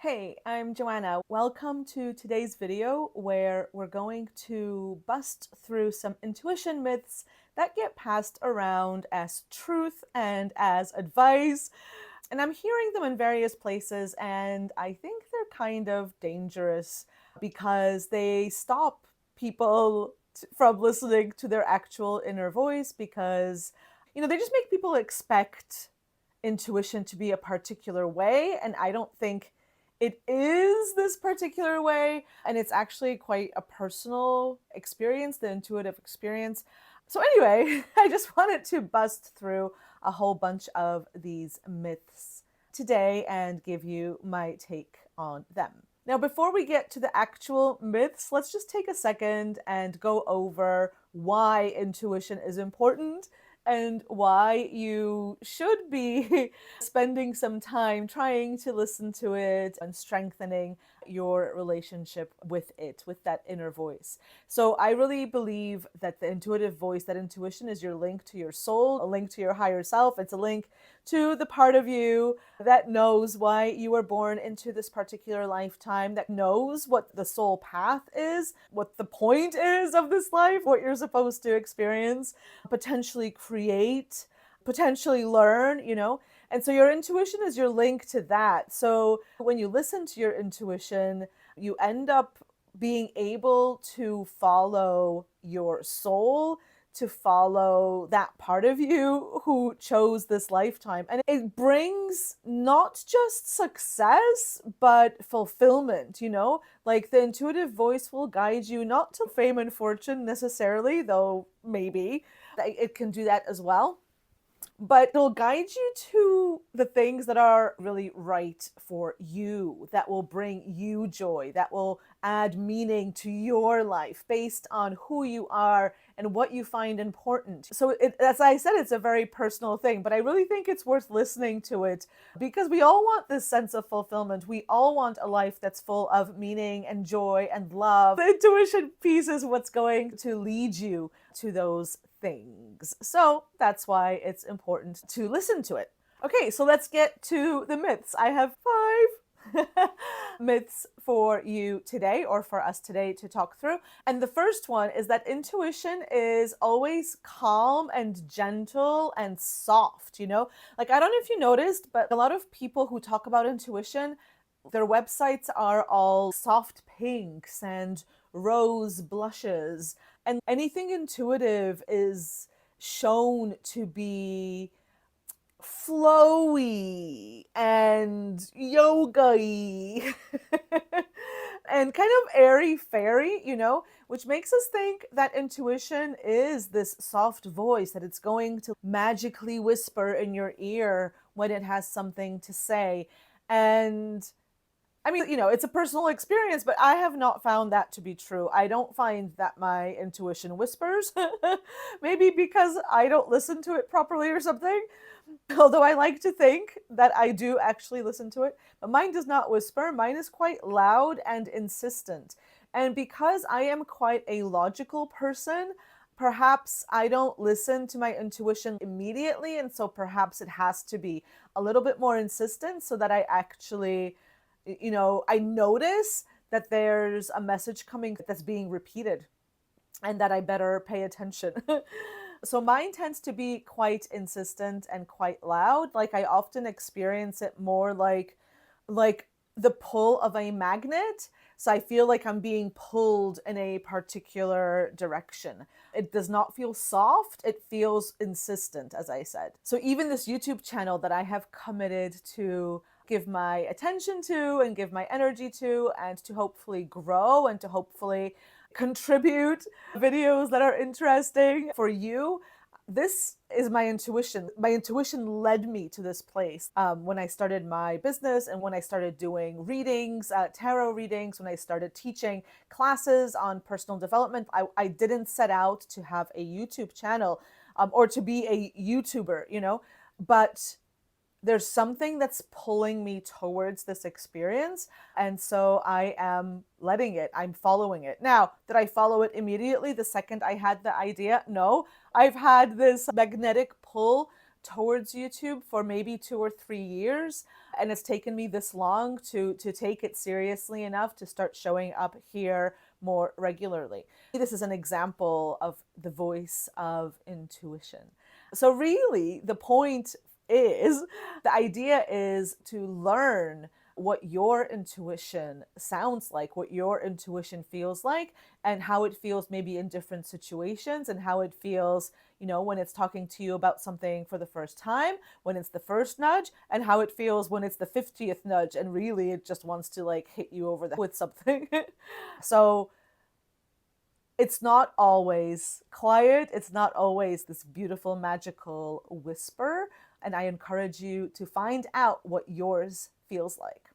Hey, I'm Joanna. Welcome to today's video where we're going to bust through some intuition myths that get passed around as truth and as advice. And I'm hearing them in various places, and I think they're kind of dangerous because they stop people from listening to their actual inner voice because, they just make people expect intuition to be a particular way. And I don't think it is this particular way. And it's actually quite a personal experience, the intuitive experience. So, anyway, I just wanted to bust through a whole bunch of these myths today and give you my take on them. Now, before we get to the actual myths, let's just take a second and go over why intuition is important and why you should be spending some time trying to listen to it and strengthening your relationship with it, with that inner voice. So I really believe that the intuitive voice, that intuition is your link to your soul, a link to your higher self. It's a link to the part of you that knows why you were born into this particular lifetime, that knows what the soul path is, what the point is of this life, what you're supposed to experience, potentially create, potentially learn. And so your intuition is your link to that. So when you listen to your intuition, you end up being able to follow your soul, to follow that part of you who chose this lifetime. And it brings not just success, but fulfillment. Like the intuitive voice will guide you not to fame and fortune necessarily, though maybe it can do that as well, but it'll guide you to the things that are really right for you, that will bring you joy, that will add meaning to your life based on who you are and what you find important. So as I said, it's a very personal thing, but I really think it's worth listening to it because we all want this sense of fulfillment. We all want a life that's full of meaning and joy and love. The intuition piece is what's going to lead you to those things. So that's why it's important to listen to it. Okay, so let's get to the myths. I have 5 myths for you today, or for us today to talk through. And the first one is that intuition is always calm and gentle and soft. Like, I don't know if you noticed, but a lot of people who talk about intuition, their websites are all soft pinks and rose blushes, and anything intuitive is shown to be flowy and yoga-y and kind of airy-fairy, which makes us think that intuition is this soft voice, that it's going to magically whisper in your ear when it has something to say. And I mean, it's a personal experience, but I have not found that to be true. I don't find that my intuition whispers. Maybe because I don't listen to it properly or something. Although I like to think that I do actually listen to it. But mine does not whisper. Mine is quite loud and insistent. And because I am quite a logical person, perhaps I don't listen to my intuition immediately. And so perhaps it has to be a little bit more insistent so that I actually, I notice that there's a message coming that's being repeated and that I better pay attention. So mine tends to be quite insistent and quite loud. Like, I often experience it more like the pull of a magnet. So I feel like I'm being pulled in a particular direction. It does not feel soft. It feels insistent, as I said. So even this YouTube channel that I have committed to give my attention to and give my energy to, and to hopefully grow and to hopefully contribute videos that are interesting for you, this is my intuition. My intuition led me to this place when I started my business and when I started doing readings, tarot readings, when I started teaching classes on personal development. I didn't set out to have a YouTube channel or to be a YouTuber, but there's something that's pulling me towards this experience. And so I am letting it, I'm following it. Now, did I follow it immediately the second I had the idea? No, I've had this magnetic pull towards YouTube for maybe 2 or 3 years, and it's taken me this long to take it seriously enough to start showing up here more regularly. This is an example of the voice of intuition. So really, the point is, the idea is to learn what your intuition sounds like, what your intuition feels like, and how it feels maybe in different situations, and how it feels, when it's talking to you about something for the first time, when it's the first nudge, and how it feels when it's the 50th nudge and really it just wants to like hit you over the head with something. So it's not always quiet. It's not always this beautiful, magical whisper. And I encourage you to find out what yours feels like.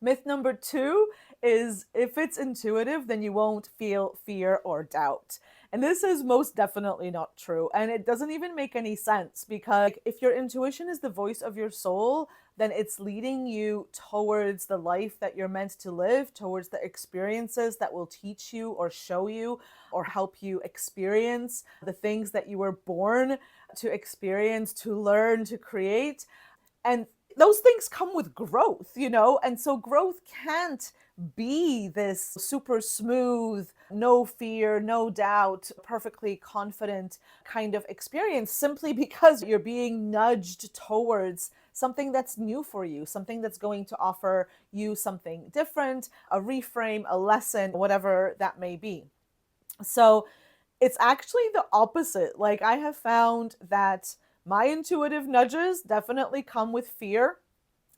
Myth number 2 is if it's intuitive, then you won't feel fear or doubt. And this is most definitely not true. And it doesn't even make any sense, because if your intuition is the voice of your soul, then it's leading you towards the life that you're meant to live, towards the experiences that will teach you or show you or help you experience the things that you were born to experience, to learn, to create. And those things come with growth, and so growth can't be this super smooth, no fear, no doubt, perfectly confident kind of experience simply because you're being nudged towards something that's new for you, something that's going to offer you something different, a reframe, a lesson, whatever that may be. So it's actually the opposite. Like, I have found that my intuitive nudges definitely come with fear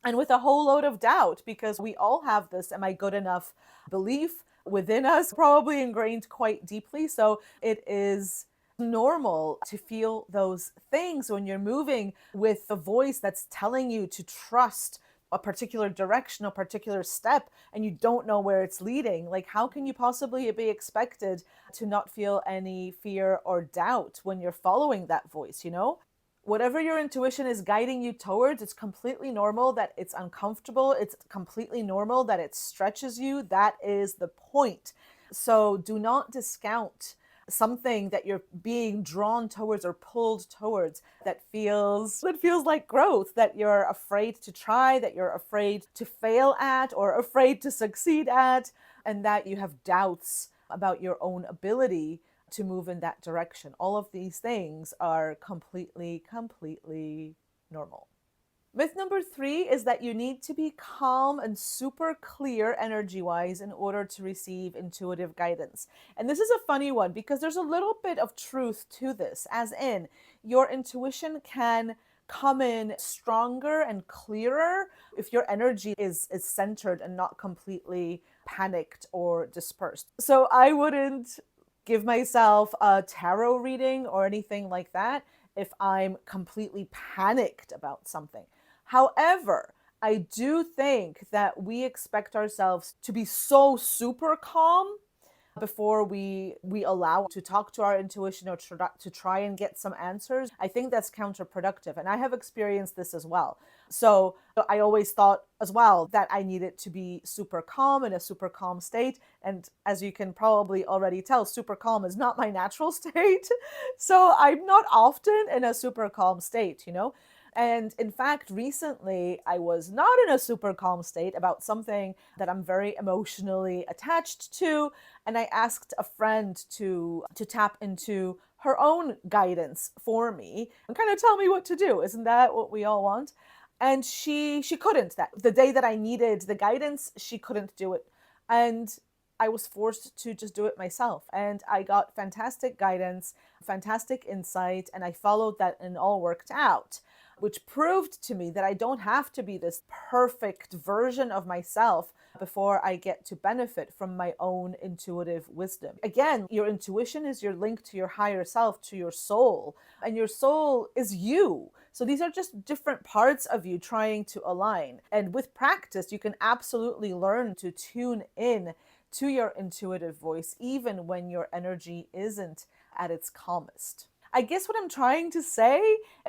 and with a whole load of doubt, because we all have this "am I good enough" belief within us, probably ingrained quite deeply. So it is normal to feel those things when you're moving with a voice that's telling you to trust a particular direction, a particular step, and you don't know where it's leading. Like, how can you possibly be expected to not feel any fear or doubt when you're following that voice, Whatever your intuition is guiding you towards, it's completely normal that it's uncomfortable. It's completely normal that it stretches you. That is the point. So do not discount something that you're being drawn towards or pulled towards that feels like growth, that you're afraid to try, that you're afraid to fail at or afraid to succeed at, and that you have doubts about your own ability to move in that direction. All of these things are completely normal. Myth number 3 is that you need to be calm and super clear energy-wise in order to receive intuitive guidance. And this is a funny one, because there's a little bit of truth to this, as in, your intuition can come in stronger and clearer if your energy is centered and not completely panicked or dispersed. So I wouldn't give myself a tarot reading or anything like that if I'm completely panicked about something. However, I do think that we expect ourselves to be so super calm before we allow to talk to our intuition or to try and get some answers. I think that's counterproductive, and I have experienced this as well. So I always thought as well that I needed to be super calm, in a super calm state, and as you can probably already tell, super calm is not my natural state. So I'm not often in a super calm state, And in fact, recently I was not in a super calm state about something that I'm very emotionally attached to. And I asked a friend to tap into her own guidance for me and kind of tell me what to do. Isn't that what we all want? And she couldn't. That the day that I needed the guidance, she couldn't do it. And I was forced to just do it myself. And I got fantastic guidance, fantastic insight, and I followed that and all worked out, which proved to me that I don't have to be this perfect version of myself before I get to benefit from my own intuitive wisdom. Again, your intuition is your link to your higher self, to your soul, and your soul is you. So these are just different parts of you trying to align. And with practice, you can absolutely learn to tune in to your intuitive voice, even when your energy isn't at its calmest. I guess what I'm trying to say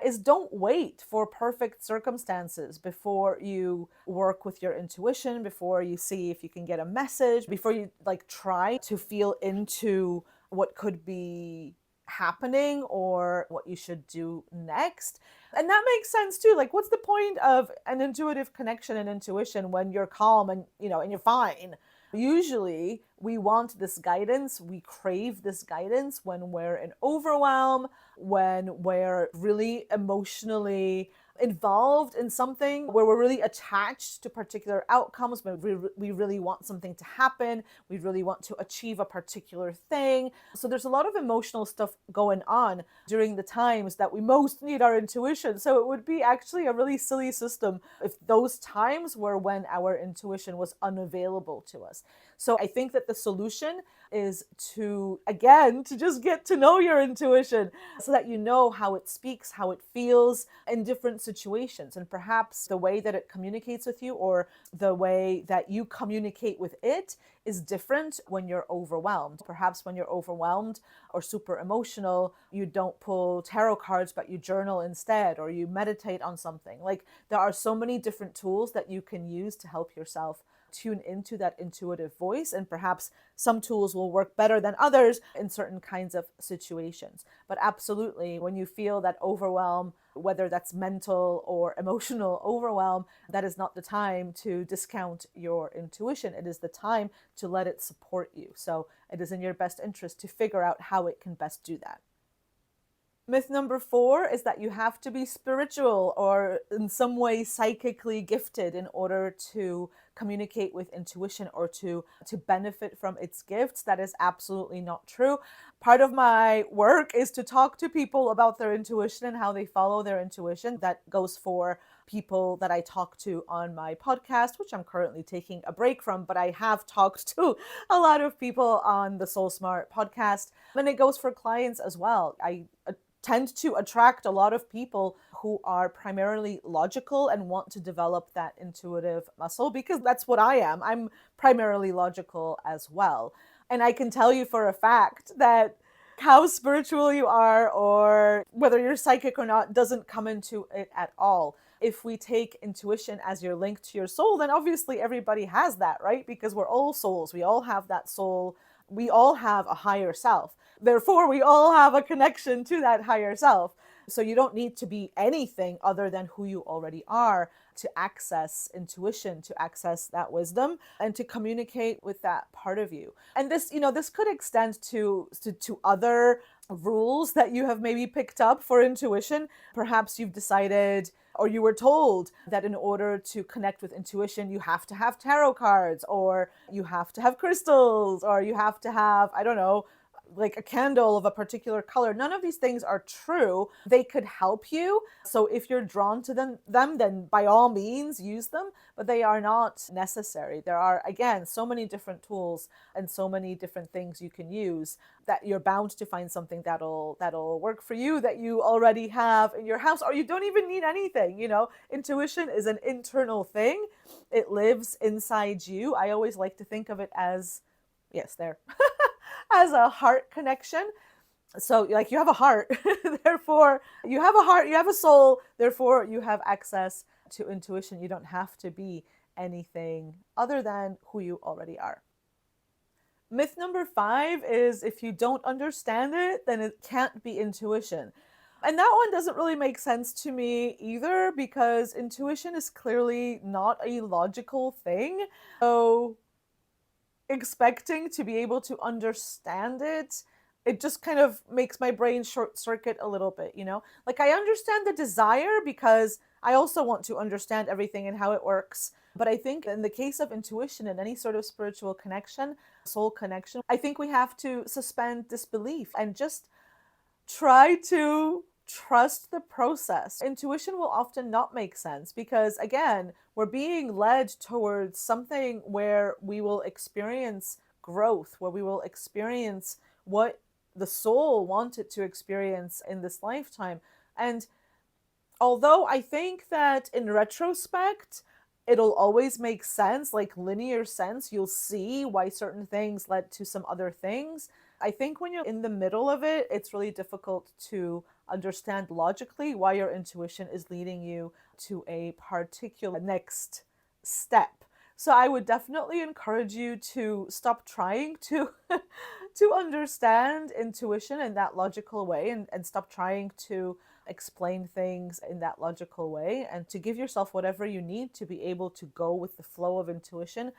is, don't wait for perfect circumstances before you work with your intuition, before you see if you can get a message, before you try to feel into what could be happening or what you should do next. And that makes sense too. Like, what's the point of an intuitive connection and intuition when you're calm and, and you're fine? Usually we want this guidance, we crave this guidance when we're in overwhelm, when we're really emotionally involved in something, where we're really attached to particular outcomes, but we really want something to happen, we really want to achieve a particular thing. So there's a lot of emotional stuff going on during the times that we most need our intuition. So it would be actually a really silly system if those times were when our intuition was unavailable to us. So I think that the solution is to, again, to just get to know your intuition so that you know how it speaks, how it feels in different situations. And perhaps the way that it communicates with you or the way that you communicate with it is different when you're overwhelmed. Perhaps when you're overwhelmed or super emotional, you don't pull tarot cards, but you journal instead, or you meditate on something. Like, there are so many different tools that you can use to help yourself tune into that intuitive voice, and perhaps some tools will work better than others in certain kinds of situations. But absolutely, when you feel that overwhelm, whether that's mental or emotional overwhelm, that is not the time to discount your intuition. It is the time to let it support you. So it is in your best interest to figure out how it can best do that. Myth number 4 is that you have to be spiritual or in some way psychically gifted in order to communicate with intuition or to benefit from its gifts. That is absolutely not true. Part of my work is to talk to people about their intuition and how they follow their intuition. That goes for people that I talk to on my podcast, which I'm currently taking a break from, but I have talked to a lot of people on the Soul Smart podcast. And it goes for clients as well. I tend to attract a lot of people who are primarily logical and want to develop that intuitive muscle, because that's what I am. I'm primarily logical as well. And I can tell you for a fact that how spiritual you are or whether you're psychic or not doesn't come into it at all. If we take intuition as your link to your soul, then obviously everybody has that, right? Because we're all souls. We all have that soul. We all have a higher self. Therefore, we all have a connection to that higher self. So you don't need to be anything other than who you already are to access intuition, to access that wisdom, and to communicate with that part of you. And this, this could extend to other rules that you have maybe picked up for intuition. Perhaps you've decided or you were told that in order to connect with intuition, you have to have tarot cards, or you have to have crystals, or you have to have, I don't know, like a candle of a particular color. None of these things are true. They could help you. So if you're drawn to them, then by all means use them, but they are not necessary. There are, again, so many different tools and so many different things you can use that you're bound to find something that'll work for you, that you already have in your house, or you don't even need anything. Intuition is an internal thing. It lives inside you. I always like to think of it as, yes, there. As a heart connection. So like, you have a heart, therefore you have a heart, you have a soul, therefore you have access to intuition. You don't have to be anything other than who you already are. Myth number 5 is if you don't understand it, then it can't be intuition. And that one doesn't really make sense to me either, because intuition is clearly not a logical thing. So expecting to be able to understand it, it just kind of makes my brain short circuit a little bit, Like, I understand the desire because I also want to understand everything and how it works. But I think in the case of intuition and any sort of spiritual connection, soul connection, I think we have to suspend disbelief and just try to trust the process. Intuition will often not make sense because, again, we're being led towards something where we will experience growth, where we will experience what the soul wanted to experience in this lifetime. And although I think that in retrospect, it'll always make sense, like linear sense, you'll see why certain things led to some other things. I think when you're in the middle of it, it's really difficult to understand logically why your intuition is leading you to a particular next step. So I would definitely encourage you to stop trying to to understand intuition in that logical way, and stop trying to explain things in that logical way, and to give yourself whatever you need to be able to go with the flow of intuition,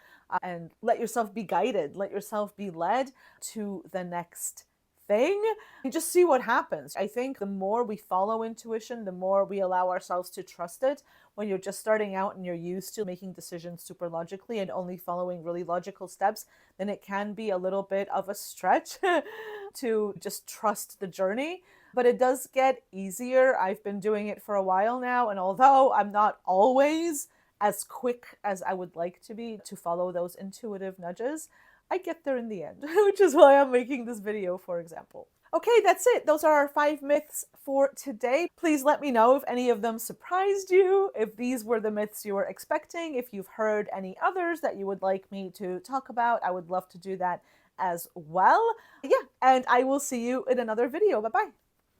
and let yourself be guided, let yourself be led to the next thing, and just see what happens. I think the more we follow intuition, the more we allow ourselves to trust it. When you're just starting out and you're used to making decisions super logically and only following really logical steps, then it can be a little bit of a stretch to just trust the journey. But it does get easier. I've been doing it for a while now, and although I'm not always as quick as I would like to be to follow those intuitive nudges, I get there in the end, which is why I'm making this video, for example. Okay, that's it. Those are our 5 myths for today. Please let me know if any of them surprised you, if these were the myths you were expecting, if you've heard any others that you would like me to talk about. I would love to do that as well. Yeah, and I will see you in another video. Bye-bye.